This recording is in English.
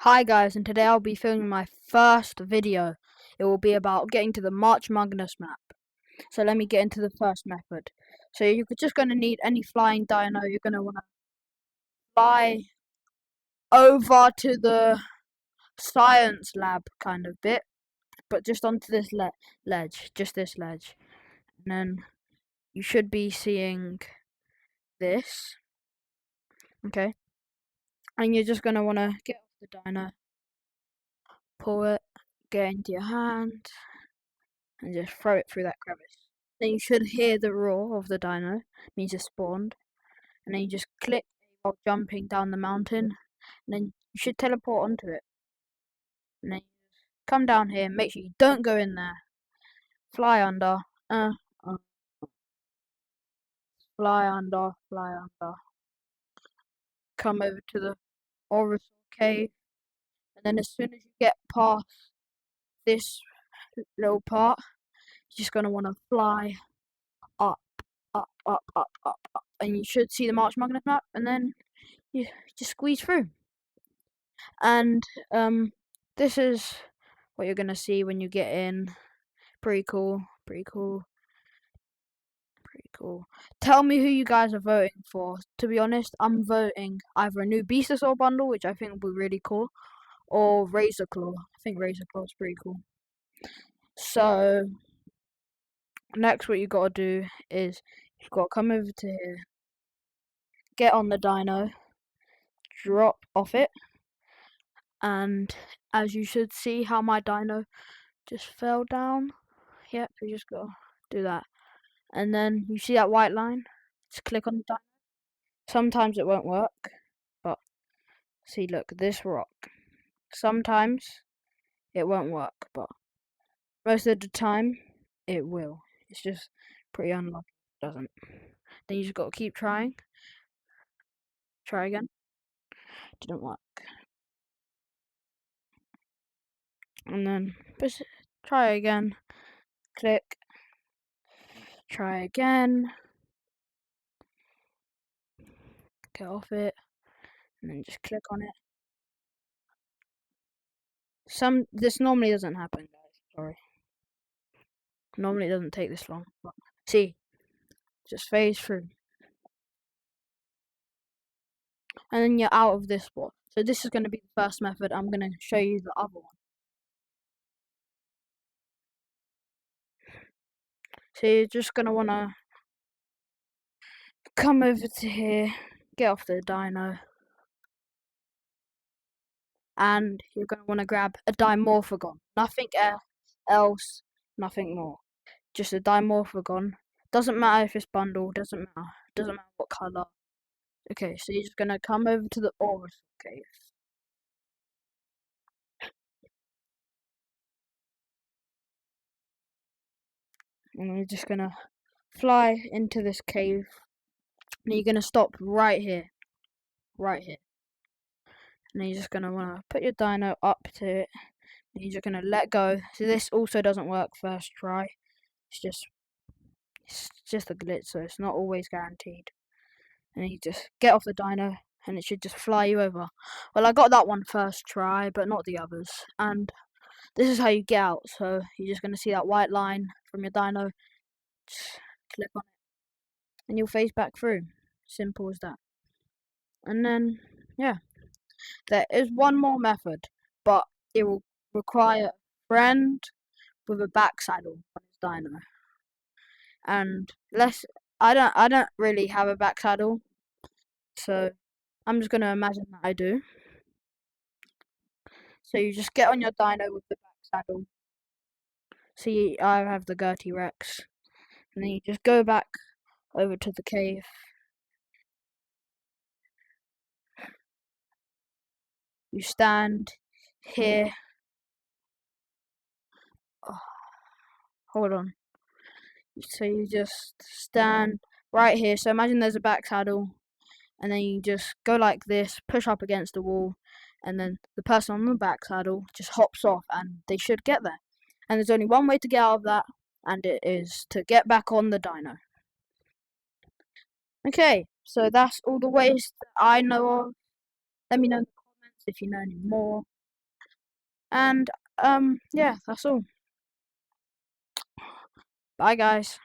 Hi guys, and today I'll be filming my first video. It will be about getting to the March Mugness map. So let me get into the first method. So you're just going to need any flying dino. You're going to want to fly over to the science lab kind of bit, but just onto this ledge, just this ledge. And then you should be seeing this. Okay. And you're just going to want to get off the dino, pull it, get into your hand, and just throw it through that crevice. Then you should hear the roar of the dino, means it spawned, and then you just click while jumping down the mountain, and then you should teleport onto it. And then you just come down here, make sure you don't go in there, fly under, uh, uh, fly under, come over to the Orus cave, and then as soon as you get past this little part, you're just gonna want to fly up, up, and you should see the March Magnet map, and then you just squeeze through. And this is what you're gonna see when you get in. Pretty cool. Tell me who you guys are voting for. To be honest, I'm voting either a new Beastasaur bundle, which I think will be really cool, or Razor Claw. I think Razor Claw is pretty cool. So next, what you gotta do is you've gotta come over to here, get on the dino, drop off it, and as you should see, how my dino just fell down. Yep, you just gotta do that. And then you see that white line? Just click on the dino. Sometimes it won't work, but see, look, this rock. Sometimes it won't work, but most of the time it will. It's just pretty unlucky if it doesn't. Then you just gotta keep trying. Try again. Didn't work. And then just try again. Click. Try again. Get off it. And then just click on it. This normally doesn't happen, guys. Sorry. Normally it doesn't take this long. But see, just phase through. And then you're out of this spot. So this is going to be the first method. I'm going to show you the other one. So you're just going to want to come over to here, get off the dino, and you're going to want to grab a Dimorphagon. Nothing else, nothing more. Just a Dimorphagon. Doesn't matter if it's bundled, doesn't matter what colour. Okay, so you're just going to come over to the Orus cave. And you're just going to fly into this cave. And you're going to stop right here. Right here. And then you're just going to want to put your dino up to it. And you're just going to let go. So this also doesn't work first try. It's just a glitch, so it's not always guaranteed. And you just get off the dino and it should just fly you over. Well, I got that one first try, but not the others. And this is how you get out. So you're just going to see that white line from your dino. Just click on it. And you'll phase back through. Simple as that. And then, yeah. There is one more method, but it will require a friend with a back saddle on his dino. And I don't really have a back saddle, so I'm just gonna imagine that I do. So you just get on your dino with the back saddle. See, I have the Gertie Rex, and then you just go back over to the cave. You stand here. Oh, hold on. So you just stand right here. So imagine there's a back saddle, and then you just go like this, push up against the wall, and then the person on the back saddle just hops off, and they should get there. And there's only one way to get out of that, and it is to get back on the dino. Okay, so that's all the ways that I know of. Let me know in the comments if you know any more. And yeah, that's all. Bye guys.